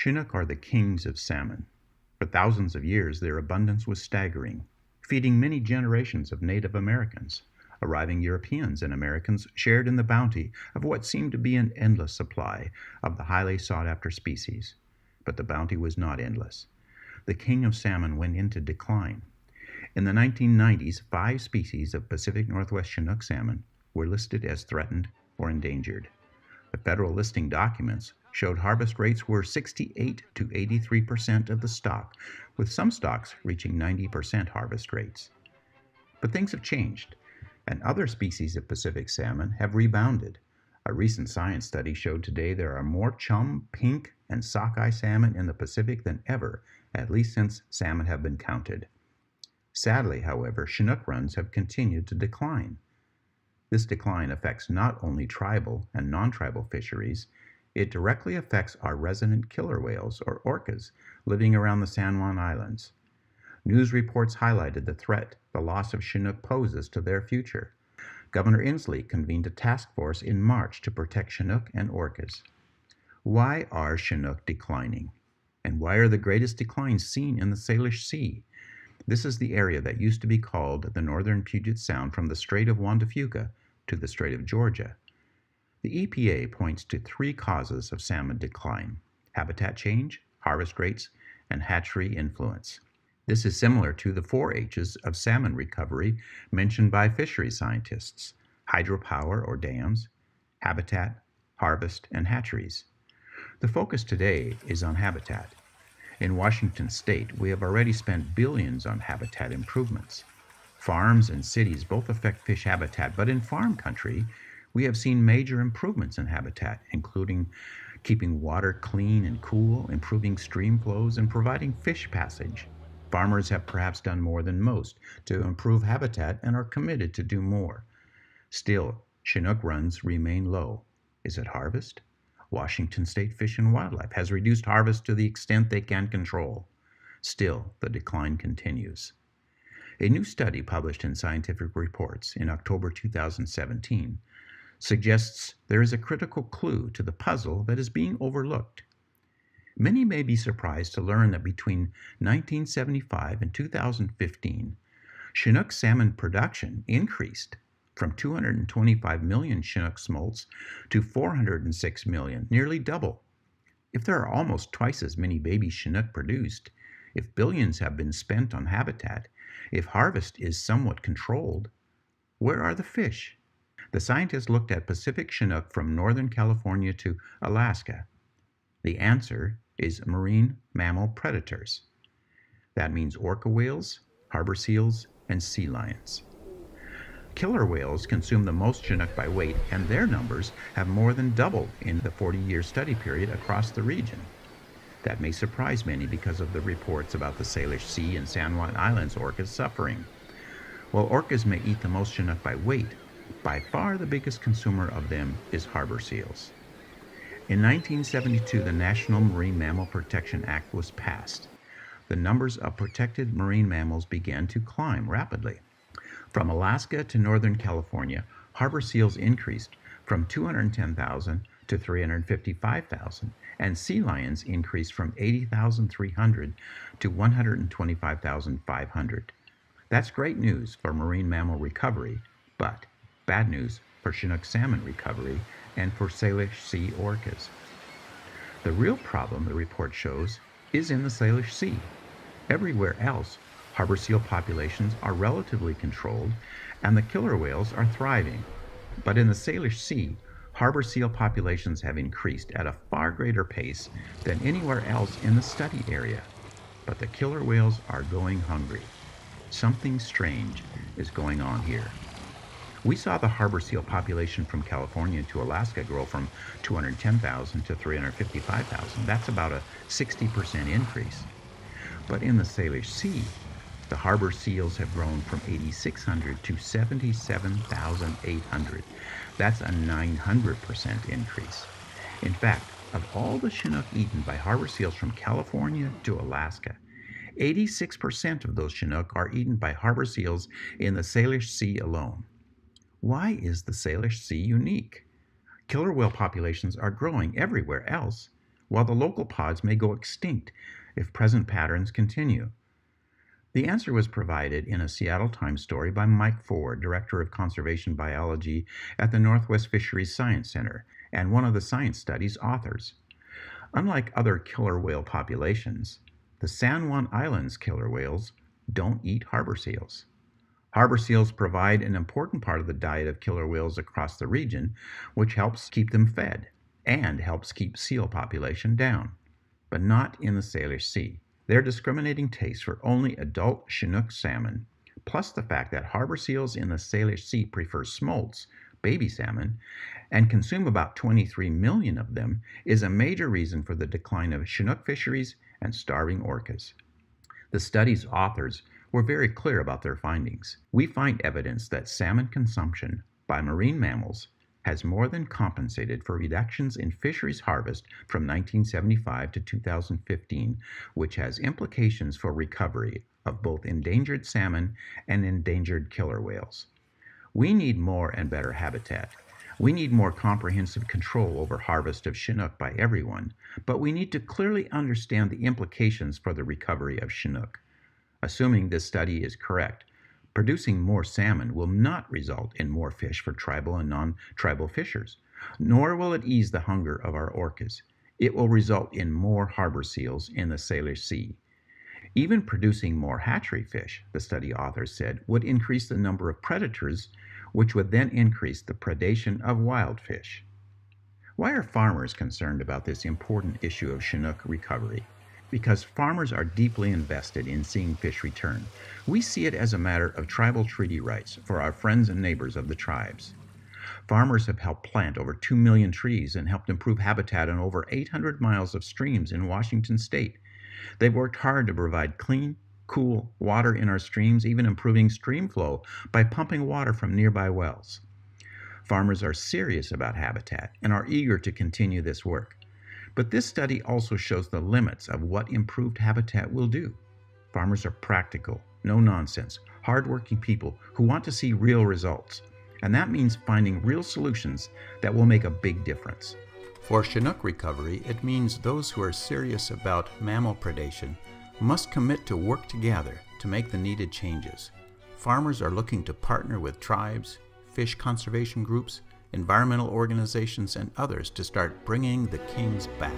Chinook are the kings of salmon. For thousands of years, their abundance was staggering, feeding many generations of Native Americans. Arriving Europeans and Americans shared in the bounty of what seemed to be an endless supply of the highly sought-after species. But the bounty was not endless. The king of salmon went into decline. In the 1990s, 5 species of Pacific Northwest Chinook salmon were listed as threatened or endangered. The federal listing documents showed harvest rates were 68 to 83% of the stock, with some stocks reaching 90% harvest rates. But things have changed, and other species of Pacific salmon have rebounded. A recent science study showed today there are more chum, pink, and sockeye salmon in the Pacific than ever, at least since salmon have been counted. Sadly, however, Chinook runs have continued to decline. This decline affects not only tribal and non-tribal fisheries, it directly affects our resident killer whales, or orcas, living around the San Juan Islands. News reports highlighted the threat the loss of Chinook poses to their future. Governor Inslee convened a task force in March to protect Chinook and orcas. Why are Chinook declining? And why are the greatest declines seen in the Salish Sea? This is the area that used to be called the Northern Puget Sound from the Strait of Juan de Fuca to the Strait of Georgia. The EPA points to 3 causes of salmon decline: habitat change, harvest rates, and hatchery influence. This is similar to the 4 H's of salmon recovery mentioned by fishery scientists: hydropower or dams, habitat, harvest, and hatcheries. The focus today is on habitat. In Washington state, we have already spent billions on habitat improvements. Farms and cities both affect fish habitat, but in farm country, we have seen major improvements in habitat, including keeping water clean and cool, improving stream flows, and providing fish passage. Farmers have perhaps done more than most to improve habitat and are committed to do more. Still, Chinook runs remain low. Is it harvest? Washington State Fish and Wildlife has reduced harvest to the extent they can control. Still, the decline continues. A new study published in Scientific Reports in October 2017 suggests there is a critical clue to the puzzle that is being overlooked. Many may be surprised to learn that between 1975 and 2015, Chinook salmon production increased from 225 million Chinook smolts to 406 million, nearly double. If there are almost twice as many baby Chinook produced, if billions have been spent on habitat, if harvest is somewhat controlled, where are the fish? The scientists looked at Pacific Chinook from Northern California to Alaska. The answer is marine mammal predators. That means orca whales, harbor seals, and sea lions. Killer whales consume the most Chinook by weight, and their numbers have more than doubled in the 40-year study period across the region. That may surprise many because of the reports about the Salish Sea and San Juan Islands orcas suffering. While orcas may eat the most Chinook by weight, by far the biggest consumer of them is harbor seals. In 1972, the National Marine Mammal Protection Act was passed. The numbers of protected marine mammals began to climb rapidly. From Alaska to Northern California, harbor seals increased from 210,000 to 355,000, and sea lions increased from 80,300 to 125,500. That's great news for marine mammal recovery, but bad news for Chinook salmon recovery and for Salish Sea orcas. The real problem, the report shows, is in the Salish Sea. Everywhere else, harbor seal populations are relatively controlled and the killer whales are thriving. But in the Salish Sea, harbor seal populations have increased at a far greater pace than anywhere else in the study area. But the killer whales are going hungry. Something strange is going on here. We saw the harbor seal population from California to Alaska grow from 210,000 to 355,000. That's about a 60% increase. But in the Salish Sea, the harbor seals have grown from 8,600 to 77,800. That's a 900% increase. In fact, of all the Chinook eaten by harbor seals from California to Alaska, 86% of those Chinook are eaten by harbor seals in the Salish Sea alone. Why is the Salish Sea unique? Killer whale populations are growing everywhere else. while the local pods may go extinct if present patterns continue? The answer was provided in a Seattle Times story by Mike Ford, Director of Conservation Biology at the Northwest Fisheries Science Center, and one of the science study's authors. Unlike other killer whale populations, the San Juan Islands killer whales don't eat harbor seals. Harbor seals provide an important part of the diet of killer whales across the region, which helps keep them fed and helps keep seal population down, but not in the Salish Sea. Their discriminating taste for only adult Chinook salmon, plus the fact that harbor seals in the Salish Sea prefer smolts, baby salmon, and consume about 23 million of them, is a major reason for the decline of Chinook fisheries and starving orcas. The study's authors were very clear about their findings. We find evidence that salmon consumption by marine mammals has more than compensated for reductions in fisheries harvest from 1975 to 2015, which has implications for recovery of both endangered salmon and endangered killer whales. We need more and better habitat. We need more comprehensive control over harvest of Chinook by everyone, but we need to clearly understand the implications for the recovery of Chinook. Assuming this study is correct, producing more salmon will not result in more fish for tribal and non-tribal fishers, nor will it ease the hunger of our orcas. It will result in more harbor seals in the Salish Sea. Even producing more hatchery fish, the study authors said, would increase the number of predators, which would then increase the predation of wild fish. Why are farmers concerned about this important issue of Chinook recovery? Because farmers are deeply invested in seeing fish return. We see it as a matter of tribal treaty rights for our friends and neighbors of the tribes. Farmers have helped plant over 2 million trees and helped improve habitat on over 800 miles of streams in Washington state. They've worked hard to provide clean, cool water in our streams, even improving stream flow by pumping water from nearby wells. Farmers are serious about habitat and are eager to continue this work. But this study also shows the limits of what improved habitat will do. Farmers are practical, no-nonsense, hard-working people who want to see real results, and that means finding real solutions that will make a big difference. For Chinook recovery, it means those who are serious about mammal predation must commit to work together to make the needed changes. Farmers are looking to partner with tribes, fish conservation groups, environmental organizations, and others to start bringing the kings back.